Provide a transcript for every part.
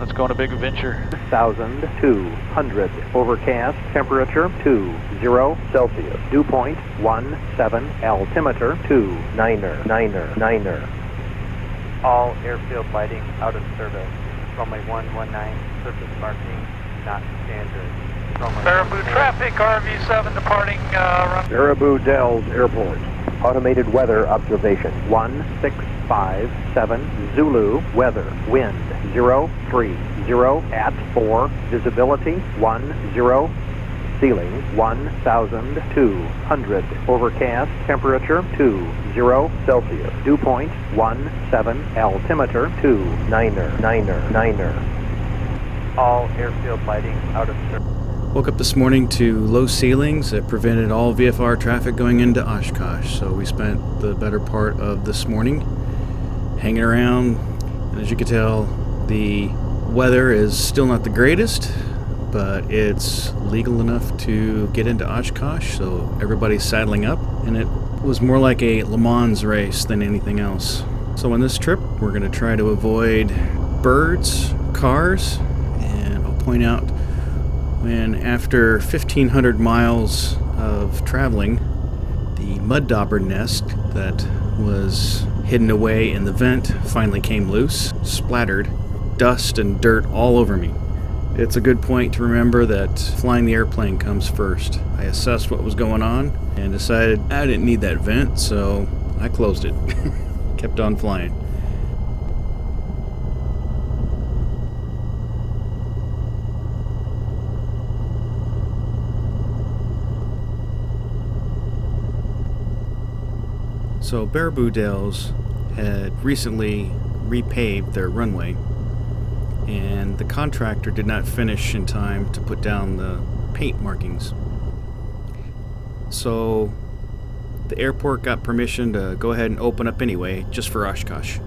Let's go on a big adventure. 1,200. Overcast. Temperature 20 Celsius. Dew point 17. Altimeter 29er. All airfield lighting out of service. Runway 119, surface marking, not standard. Baraboo traffic, RV7 departing run. Baraboo Dells Airport. Automated weather observation. 1657 Zulu. Weather. Wind 030 at 4. Visibility 10. Ceiling 1,200. Overcast. Temperature 20 Celsius. Dew point 17. Altimeter 29er. All airfield lighting out of service. Woke up this morning to low ceilings that prevented all VFR traffic going into Oshkosh. So we spent the better part of this morning hanging around. And as you can tell, the weather is still not the greatest, but it's legal enough to get into Oshkosh, so everybody's saddling up. And it was more like a Le Mans race than anything else. So on this trip, we're going to try to avoid birds, cars, and I'll point out when after 1,500 miles of traveling, the mud dauber nest that was hidden away in the vent finally came loose, splattered dust and dirt all over me. It's a good point to remember that flying the airplane comes first. I assessed what was going on and decided I didn't need that vent, so I closed it. Kept on flying. So Baraboo Dells had recently repaved their runway, and the contractor did not finish in time to put down the paint markings. So the airport got permission to go ahead and open up anyway, just for Oshkosh.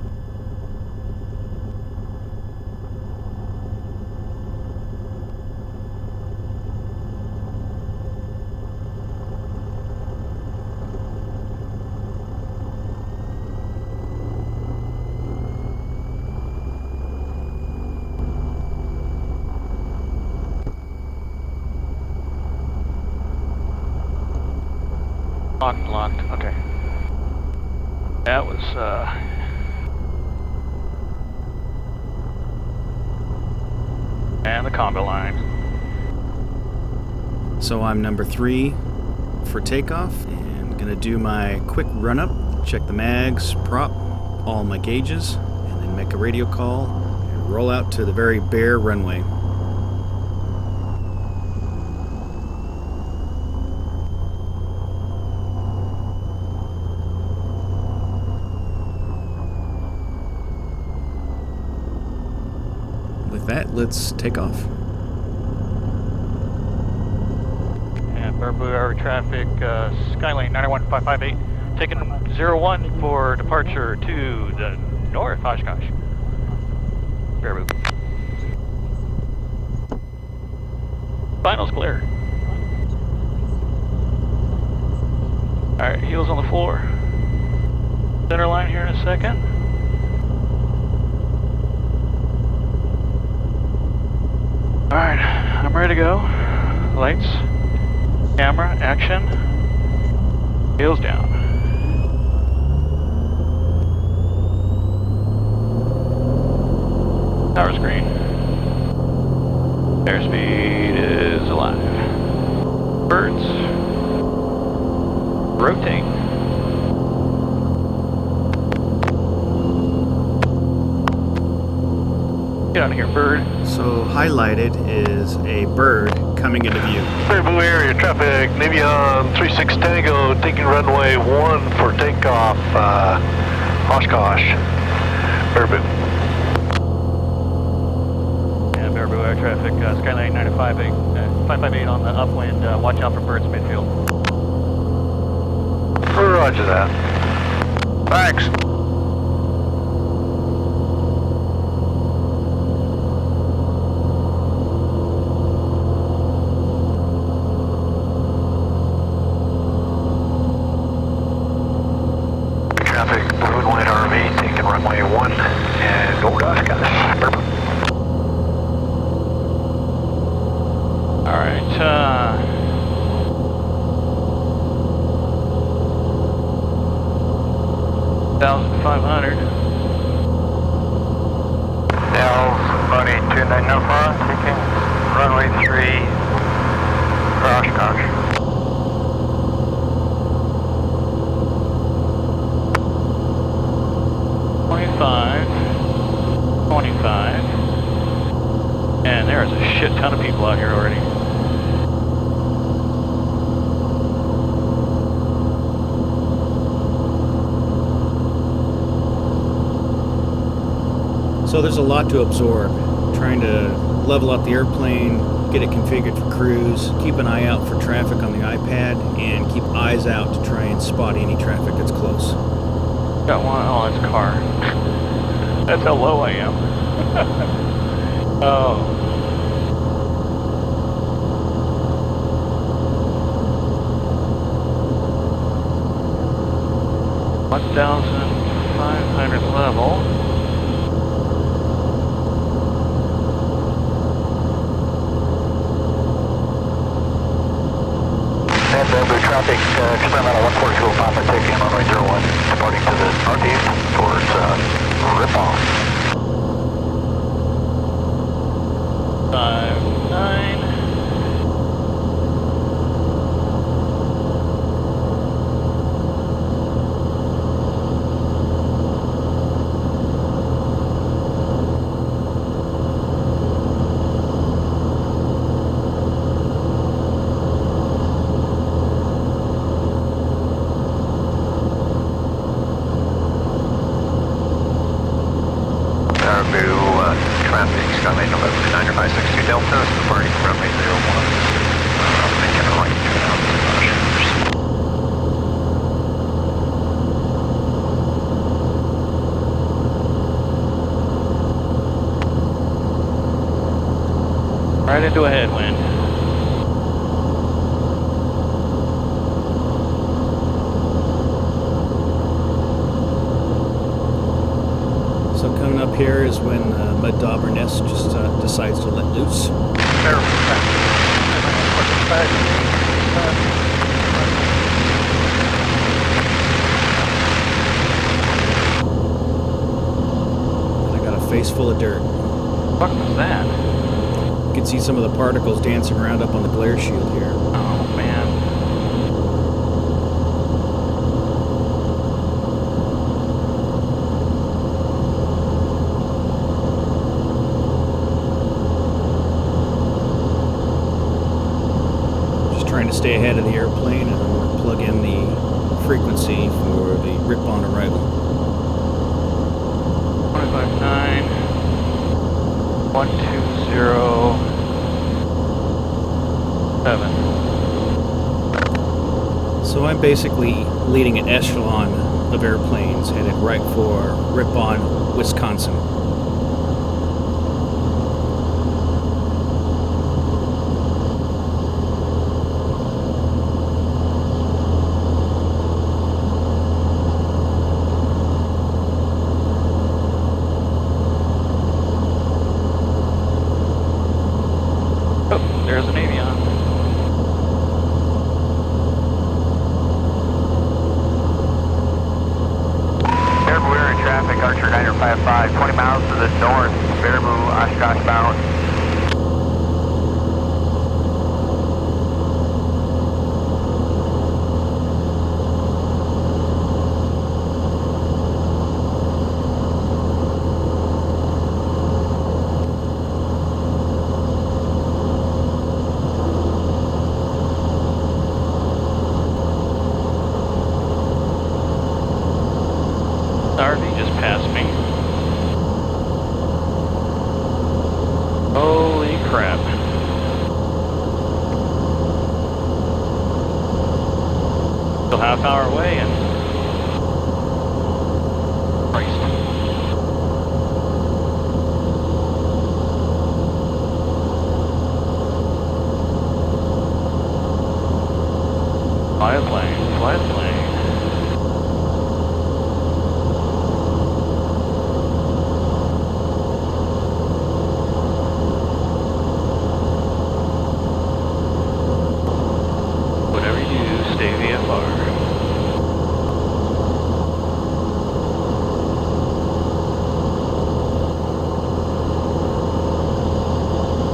Locked, okay. That was, and the combo line. So I'm number 3 for takeoff, and gonna do my quick run-up, check the mags, prop, all my gauges, and then make a radio call, and roll out to the very bare runway. With that, let's take off. And Baraboo Air traffic, Skylane 91558, taking 01 for departure to the north, Oshkosh. Baraboo. Finals clear. Alright, heels on the floor. Center line here in a second. Alright, I'm ready to go. Lights, camera, action. Heels down. Power screen. Airspeed is alive. Birds. Rotate. Get out of here, bird. So highlighted is a bird coming into view. Baraboo area traffic, Navy on 36 Tango, taking runway 1 for takeoff, Oshkosh. Baraboo. And Baraboo Air traffic, Skylane 558 on the upwind. Watch out for birds midfield. Roger that. Thanks. Traffic, blue and white RV, taking runway 1 and over to Oshkosh. Alright, 1,500. Nels, Bunny 2904, taking runway 3 for Oshkosh. And there's a shit ton of people out here already. So there's a lot to absorb. Trying to level out the airplane, get it configured for cruise, keep an eye out for traffic on the iPad, and keep eyes out to try and spot any traffic that's close. Got one, oh, that's a car. That's how low I am. Oh. $1,500 level. And Daubers traffic, experimental 14205 by taking runway 01, departing to the northeast towards Rip-Off. 59. Traffic, Skyline 11-9-562 Delta, departing runway 01, making a right to Right into a headwind. So coming up here is when Mud Dauber Nest just decides to let loose. And I got a face full of dirt. What was that? You can see some of the particles dancing around up on the glare shield here. Oh man. Trying to stay ahead of the airplane, and I'm going to plug in the frequency for the rip-on arrival. 159 1207. So I'm basically leading an echelon of airplanes headed right for Rip-On, Wisconsin. There's an avion. Baraboo, we're in traffic, Archer 955, 20 miles to the north, Baraboo, Oshkosh bound. The RV just passed me. Holy crap. Still half hour away and Christ. Fly plane, fly plane. VFR.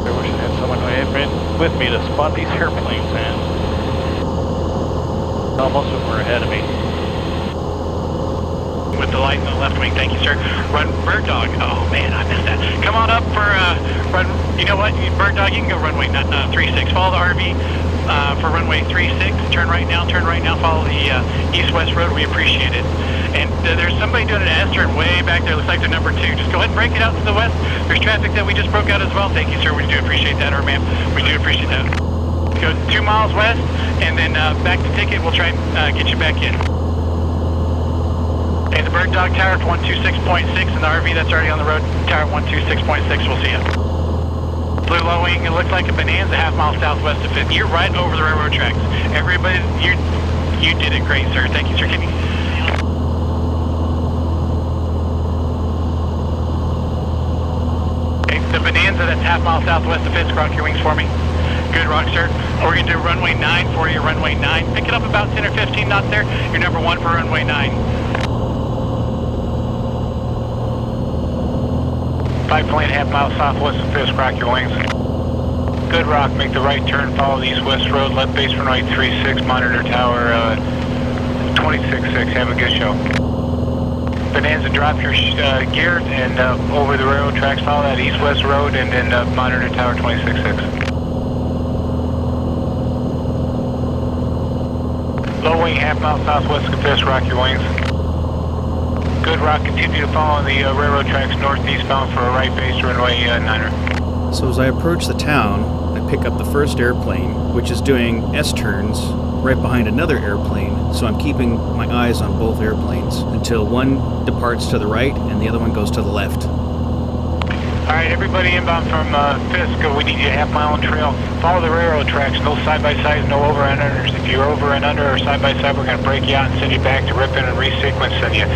I wish I had someone who had been with me to spot these airplanes, man. Most of them were ahead of me. With the light in the left wing, thank you, sir. Run Bird Dog. Oh man, I missed that. Come on up for run. You know what, Bird Dog, you can go runway 36. Follow the RV for runway 36. Turn right now. Follow the east-west road. We appreciate it. And there's somebody doing an S-turn way back there. Looks like they're number 2. Just go ahead and break it out to the west. There's traffic that we just broke out as well. Thank you, sir. We do appreciate that, or ma'am. We do appreciate that. Go 2 miles west, and then back to ticket. We'll try and get you back in. Hey, the Bird Dog Tower 126.6, and the RV that's already on the road, Tower 126.6. We'll see you. Blue low wing, it looks like a Bonanza, half mile southwest of 5th. You're right over the railroad tracks. Everybody, you did it great, sir. Thank you, sir. Can you... Okay, the Bonanza, that's half mile southwest of 5th. Rock your wings for me. Good, Rock, sir. We're going to do runway 9 for you, runway 9. Pick it up about 10 or 15 knots there. You're number 1 for runway 9. 5.5 half mile southwest of Fisk, rock your wings. Good, Rock, make the right turn, follow the east-west road, left base runway 36, monitor tower 26.6, have a good show. Bonanza, drop your gear and over the railroad tracks, follow that east-west road and then monitor tower 26.6. Low wing, half mile southwest of Fisk, rock your wings. Good, Rock, continue to follow the railroad tracks northeastbound for a right base runway 9er. So as I approach the town, I pick up the first airplane, which is doing S-turns right behind another airplane, so I'm keeping my eyes on both airplanes until one departs to the right and the other one goes to the left. All right, everybody inbound from Fisk, we need you a half mile on trail. Follow the railroad tracks, no side-by-sides, no over and unders. If you're over and under or side-by-side, we're going to break you out and send you back to rip in and resequence send you.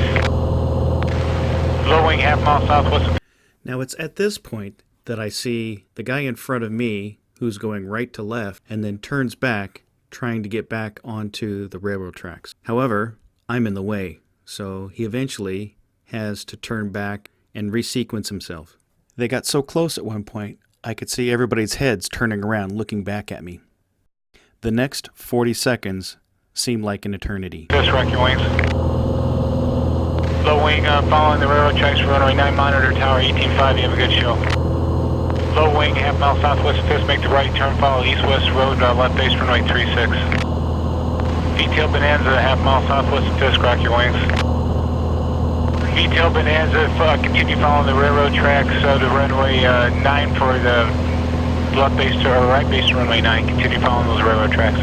Low wing, half mile southwest. Now it's at this point that I see the guy in front of me who's going right to left and then turns back, trying to get back onto the railroad tracks. However, I'm in the way, so he eventually has to turn back and resequence himself. They got so close at one point, I could see everybody's heads turning around looking back at me. The next 40 seconds seemed like an eternity. Just rock your wings. Low wing, following the railroad tracks for runway 9, monitor tower 18.5, you have a good show. Low wing, half mile southwest of Fisk, make the right turn, follow east-west road, left base runway 36. Detail Bonanza, half mile southwest of Fisk, rock your wings. Detail Bonanza, continue following the railroad tracks to runway 9 for the left base to or right base to runway 9, continue following those railroad tracks.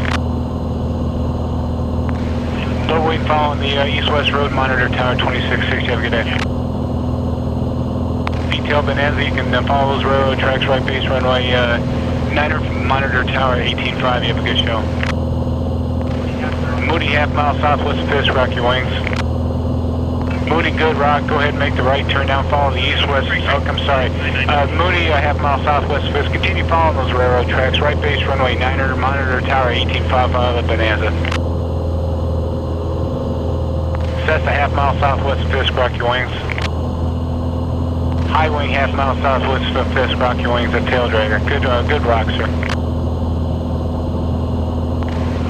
Low wing following the east-west road, monitor tower 2660, have a good day. Detail Bonanza, you can follow those railroad tracks, right base runway 9er, monitor tower 18.5, you have a good show. Moody, half mile southwest of Fisk, rock your wings. Moody, good, Rock, go ahead and make the right turn down, follow the east-west, I'm sorry. Moody, half mile southwest of Fisk, continue following those railroad tracks, right base runway 9er, monitor tower 18.5, the Bonanza. Cessna, half mile southwest of Fisk, rock your wings. High wing, half mile southwest of Fisk, rock your wings, a tail dragger. Good rock, sir.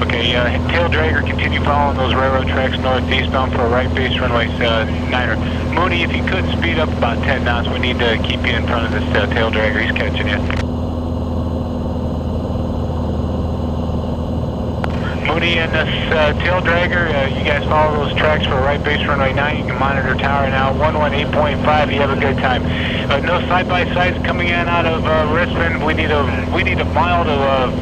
Okay, tail dragger, continue following those railroad tracks northeastbound for a right base runway 9er. Mooney, if you could speed up about 10 knots, we need to keep you in front of this tail dragger, he's catching you. Mooney and this tail dragger, you guys follow those tracks for right base runway 9. You can monitor tower now 118.5. You have a good time. No side-by-sides coming in out of Richmond. We need a mile to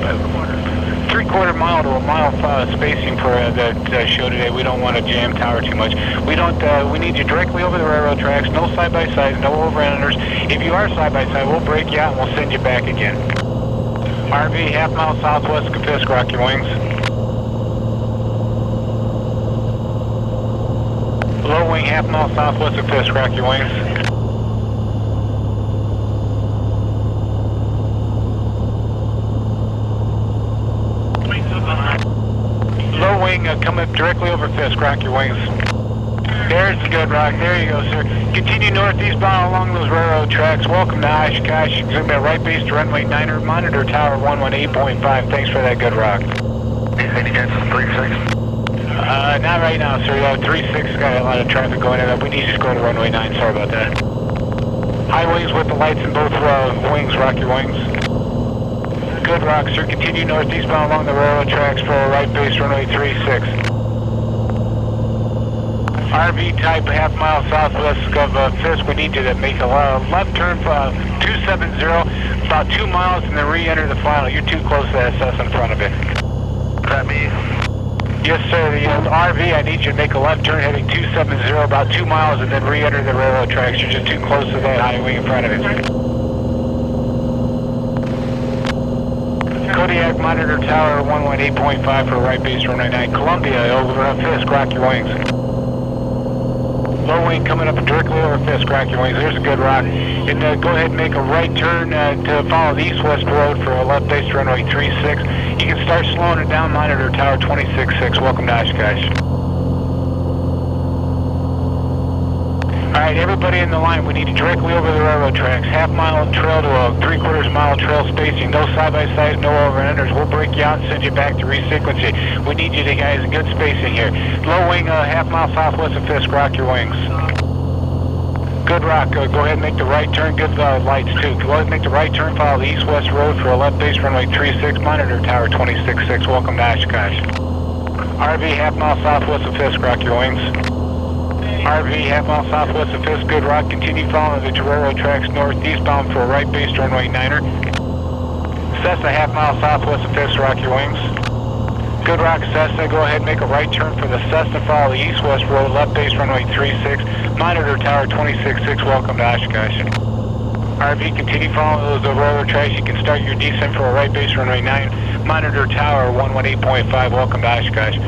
three-quarter mile to a mile spacing for that show today. We don't want to jam tower too much. We need you directly over the railroad tracks. No side-by-sides, no over-unders. If you are side-by-side, we'll break you out and we'll send you back again. RV, half mile southwest of Fisk, rock your wings. Low wing, half mile southwest of Fisk, rock your wings. Low wing coming up directly over Fisk. Rock your wings. There's the good rock. There you go, sir. Continue northeastbound along those railroad tracks. Welcome to Oshkosh. Zoom at right base to runway 9er. Monitor tower 118.5. Thanks for that good rock. Any chances 36? Not right now, sir. 36 got a lot of traffic going in. We need you to go to runway 9. Sorry about that. High wings with the lights in both wings. Rock your wings. Good rock, sir. Continue northeastbound along the railroad tracks for right base runway 36. RV type half mile southwest of Fisk. We need you to make a left turn for 270, about 2 miles, and then re-enter the final. You're too close to that SS in front of it. Is that me? Yes, sir. The RV, I need you to make a left turn heading 270, about 2 miles, and then re-enter the railroad tracks. You're just too close to that highway in front of it. Kodiak monitor tower 118.5 for right base runway 9. Columbia over Fisk. Rock your wings. Low wing coming up directly over Fisk. Rock your wings. There's a good rock. And go ahead and make a right turn to follow the east-west road for a left base runway 36. You can start slowing it down. Monitor tower 26.6. Welcome to Oshkosh. All right, everybody in the line, we need you directly over the railroad tracks. Half-mile trail to a 3/4 mile trail spacing. No side-by-sides, no over-unders. We'll break you out and send you back to resequencing. We need you to guys good spacing here. Low wing, half-mile southwest of Fisk. Rock your wings. Good rock. Go ahead and make the right turn. Good lights, too. Go ahead and make the right turn. Follow the east-west road for a left base runway 36. Monitor tower 26.6. Welcome to Oshkosh. RV half-mile southwest of Fisk. Rock your wings. RV half-mile southwest of Fisk. Good rock. Continue following the railroad tracks northeastbound for a right base runway 9er. Cessna half-mile southwest of Fisk. Rock your wings. Good rock, Cessna. Go ahead and make a right turn for the Cessna. Follow the east-west road, left base runway 36. Monitor tower 26.6. Welcome to Oshkosh. RV, continue following those railroad tracks. You can start your descent for a right base runway 9. Monitor tower 118.5. Welcome to Oshkosh.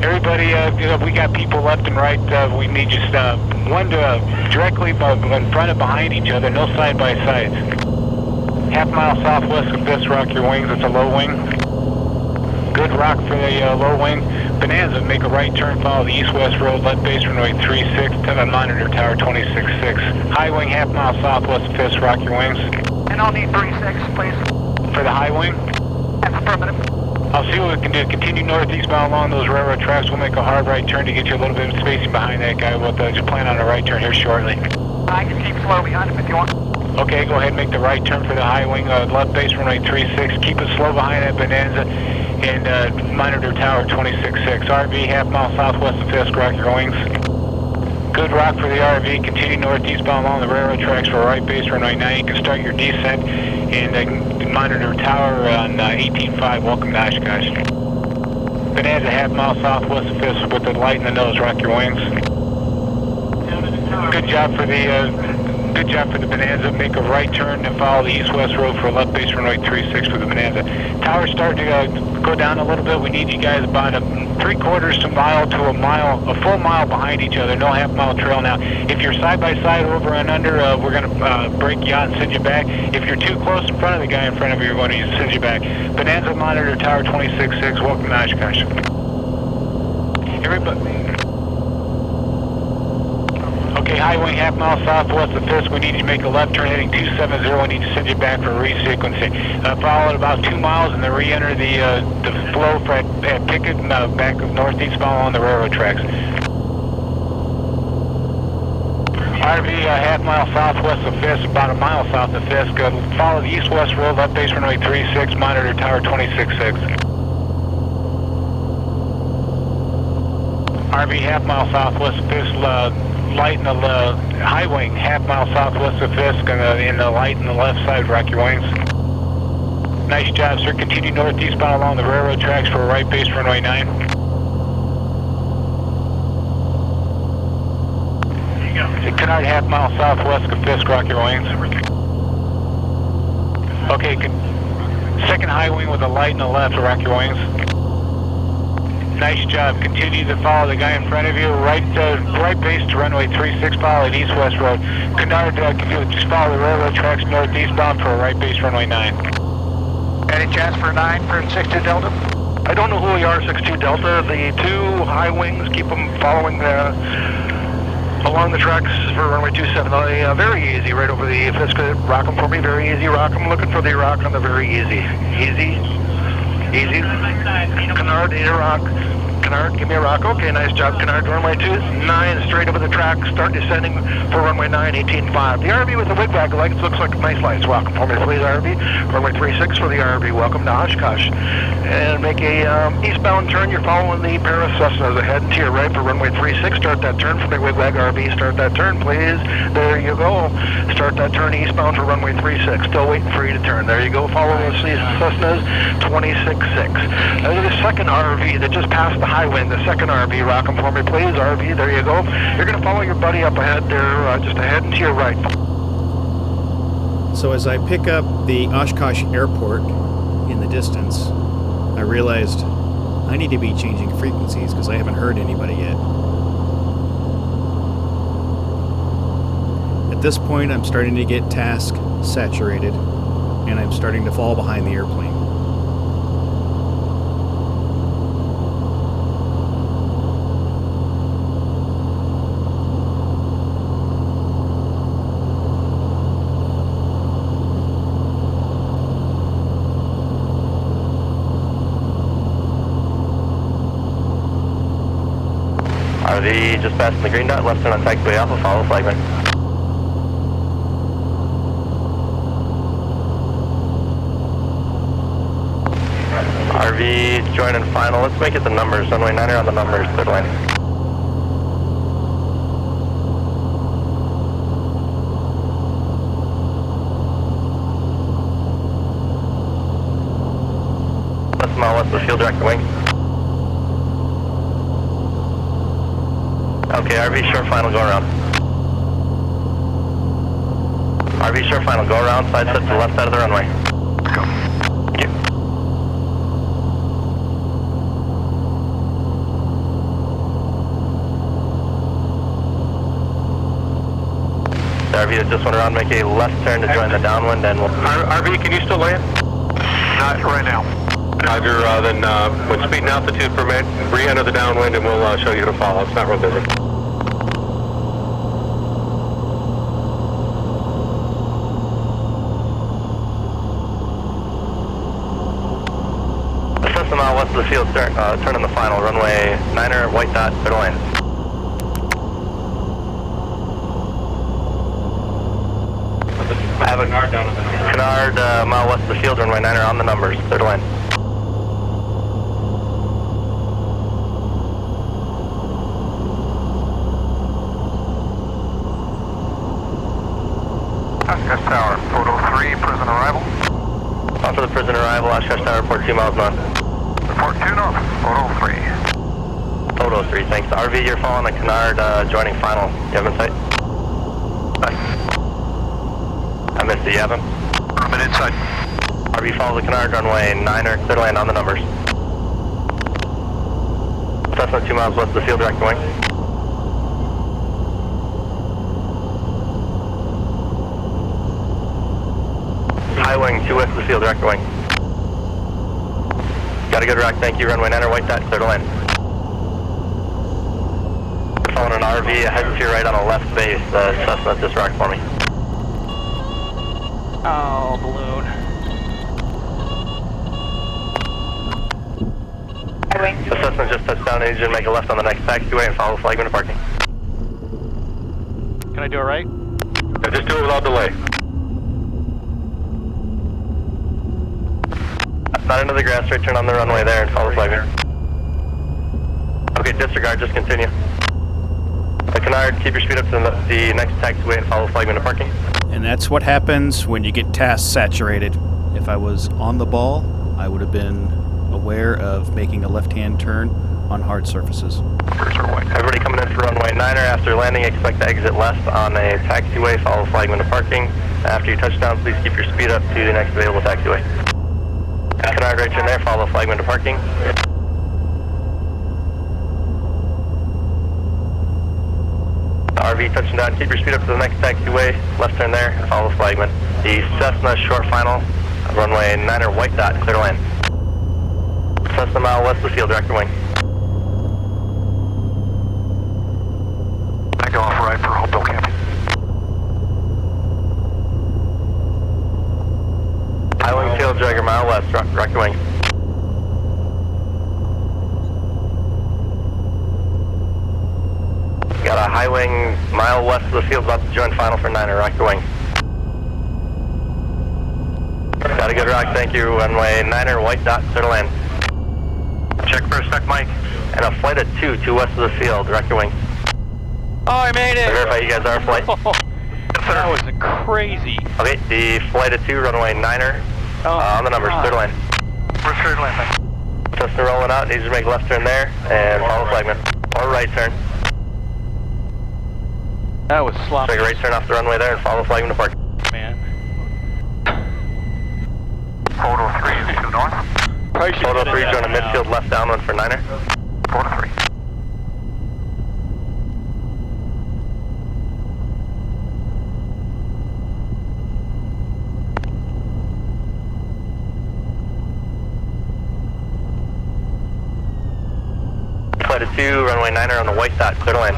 Everybody, we got people left and right. We need just one to directly in front and behind each other. No side-by-sides. Half-mile southwest of Fisk. Rock your wings. It's a low wing. Good rock for the low wing. Bonanza, make a right turn, follow the east-west road, left base runway 36, to the monitor tower 26.6. High wing, half-mile southwest of Fisk. Rock your wings. And I'll need 36, please. For the high wing? That's affirmative. I'll see what we can do. Continue northeastbound along those railroad tracks. We'll make a hard right turn to get you a little bit of spacing behind that guy. We'll just plan on a right turn here shortly. I can keep slow behind him if you want. Okay, go ahead and make the right turn for the high wing, left base runway 36. Keep it slow behind that Bonanza. And monitor tower 26.6. RV half-mile southwest of Fisk. Rock your wings. Good rock for the RV. Continue northeastbound along the railroad tracks for a right base runway 9. You can start your descent and monitor tower on 18.5. Welcome to Oshkosh. Bonanza half-mile southwest of Fisk with the light in the nose. Rock your wings. Good job for the Bonanza. Make a right turn and follow the east-west road for a left base runway 36 for the Bonanza. Tower's starting to go down a little bit. We need you guys about a 3/4 mile to a mile, a full mile behind each other. No half-mile trail now. If you're side-by-side over and under, we're going to break you out and send you back. If you're too close in front of the guy in front of you, we're going to send you back. Bonanza monitor tower 26.6. Welcome to Oshkosh. Everybody. Okay, high wing half-mile southwest of Fisk. We need you to make a left turn heading 270. We need to send you back for resequencing. Follow it about 2 miles and then re-enter the flow for at Pickett and back northeastbound on the railroad tracks. RV half-mile southwest of Fisk, about a mile south of Fisk. Follow the east-west road, left base runway 36, monitor tower 26.6. RV half-mile southwest of Fisk. Light in the high wing, half-mile southwest of Fisk, and in the light in the left side. Rock your wings. Nice job, sir. Continue northeastbound along the railroad tracks for a right base runway 9. Canard half-mile southwest of Fisk. Rock your wings. Okay, second high wing with a light in the left. Rock your wings. Nice job. Continue to follow the guy in front of you. Right base to runway 36. Follow the east-west road. Canard, just follow the railroad tracks northeastbound for a right base runway 9. Any chance for 9 for 62 Delta? I don't know who we are, 62 Delta. The two high wings, keep them following along the tracks for runway 27. Very easy, right over the Fisk. Rock them for me, very easy. Rock them, looking for the rock on the very easy. Easy. Canard, need a rock. Canard, give me a rock. Okay, nice job, Canard. Runway 29, straight over the track. Start descending for runway 9, 18.5. The RV with the wigwag lights looks like nice lights. Welcome for me, please, RV. Runway 36 for the RV. Welcome to Oshkosh. And make a eastbound turn. You're following the pair of Cessnas ahead and to your right for runway 36. Start that turn for the wigwag RV. Start that turn, please. There you go. Start that turn eastbound for runway 36. Still waiting for you to turn. There you go. Follow those Cessnas 26.6. There's the second RV that just passed the high wind. The second RV. Rock them for me, please. RV, there you go. You're going to follow your buddy up ahead there, just ahead and to your right. So as I pick up the Oshkosh airport in the distance, I realized I need to be changing frequencies because I haven't heard anybody yet. At this point, I'm starting to get task saturated, and I'm starting to fall behind the airplane. RV just passing the green dot, left turn on taxiway Alpha, follow flagman. RV joining final, let's make it the numbers, runway 9er on the numbers, third line. Left mile west of the field, direct the wing. Okay, RV short final, go around. RV short final, go around, side set to the left side of the runway. Go. Thank you. The RV that just went around, make a left turn to join the downwind and we'll... RV, can you still land? Not right now. Roger, then when speed and altitude permit, re-enter the downwind and we'll show you to follow. It's not real busy. Assess the mile west of the field, turn on the final, runway 9er, white dot, third line. I have a Canard down on the numbers. Canard, mile west of the field, runway 9er on the numbers, third line. Oshkosh Tower, photo 3, prison arrival. On for the prison arrival, Oshkosh Tower, report 2 miles north. Report 2 north, photo 3. Photo 3, thanks. RV, you're following the Canard, joining final. You have in sight? I missed it, you have him? I'm inside. RV, follow the Canard, runway 9er, third land on the numbers. Cessna 2 miles west of the field, direct the wing. High wing, 2 west of the field, direct the wing. Got a good rock, thank you. Runway 9er, white dot, clear to land. Following an RV, ahead to your right on the left base. Cessna just rocked for me. Oh, balloon. The Cessna just touched down engine, make a left on the next taxiway and follow flagman to parking. Can I do it right? Yeah, just do it without delay. Not into the grass, straight turn on the runway there and follow flagman. Okay, disregard, just continue. The Canard, keep your speed up to the next taxiway and follow flagman to parking. And that's what happens when you get task saturated. If I was on the ball, I would have been aware of making a left-hand turn on hard surfaces. Everybody coming in for runway 9er, after landing expect to exit left on a taxiway, follow flagman to parking. After you touch down, please keep your speed up to the next available taxiway. Canard right in there, follow flagman to parking. The RV touching down, keep your speed up to the next taxiway, left turn there, follow flagman. The Cessna short final, runway 9er, white dot, clear to land. Cessna mile west of the field, direct your wing. I go off right for Hopeville camping. High wing field, dragger mile west, direct your wing. Got a high wing mile west of the field, about to join final for 9er, rock your wing. Got a good rock, thank you. Runway 9er, white dot, clear to land. Check for a sec, Mike. And a flight of 2 west of the field, direct your wing. Oh, I made it! Verify you guys are flight. That was crazy. Okay, the flight of 2, runway 9er, on the numbers, clear to land. We're clear to land, thanks. Cessna rolling out, needs to make left turn there, and follow flagman. Or right turn. That was sloppy. Take a right turn off the runway there and follow flagman to park. Man. Photo 3 is 2 north. Photo 3, join a midfield left downwind for 9er. Photo 3. Flight of 2, runway 9er on the white dot, clear to land.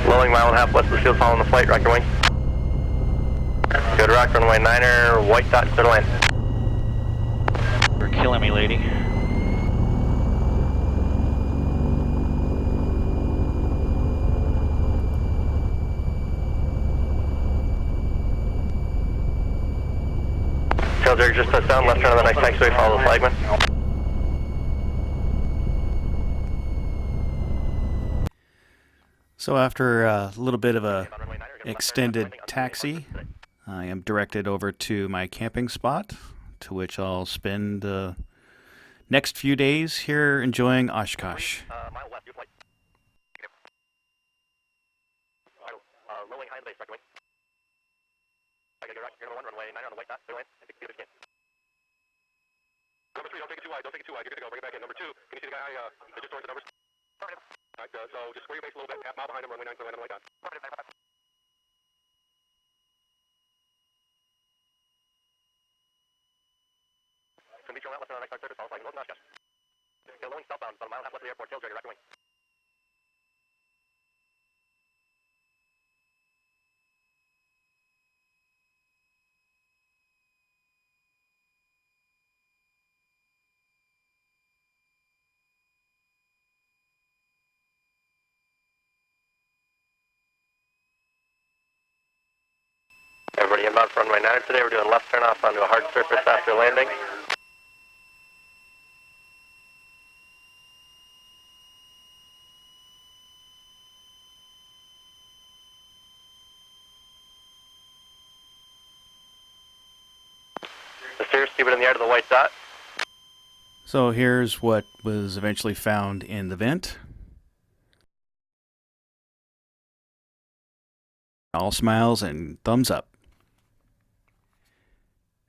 Lowering mile and a half west of the field, following the flight, rock your wing. Good rock, runway 9er, white dot, clear to land. You're killing me, lady. Tail dragger just touched down, left turn on the next taxiway, follow the flagman. So after a little bit of a extended taxi, I am directed over to my camping spot, to which I'll spend the next few days here enjoying Oshkosh. Mile west, your flight. Lowering high in the base, rock your wing. I got good rock, you're number 1, runway 9er on the white dot, clear to land, and take the other scan. Number 3, don't take it too wide, don't take it too wide. You're good to go, bring it back in. Number 2, can you see the guy that just joined the numbers? Alright, so just square your base a little bit, half mile behind him, runway 9, clear land on the white dot. From beach on left on the next start service, follow flag, north and Oshkosh. Tail lowering southbound, about a mile and a half west of the airport, tail dragger, rock your wing. Everybody inbound for runway 9 today. We're doing left turn off onto a hard surface after landing. The steers, keep it in the air to the white dot. So here's what was eventually found in the vent. All smiles and thumbs up.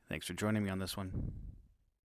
Thanks for joining me on this one.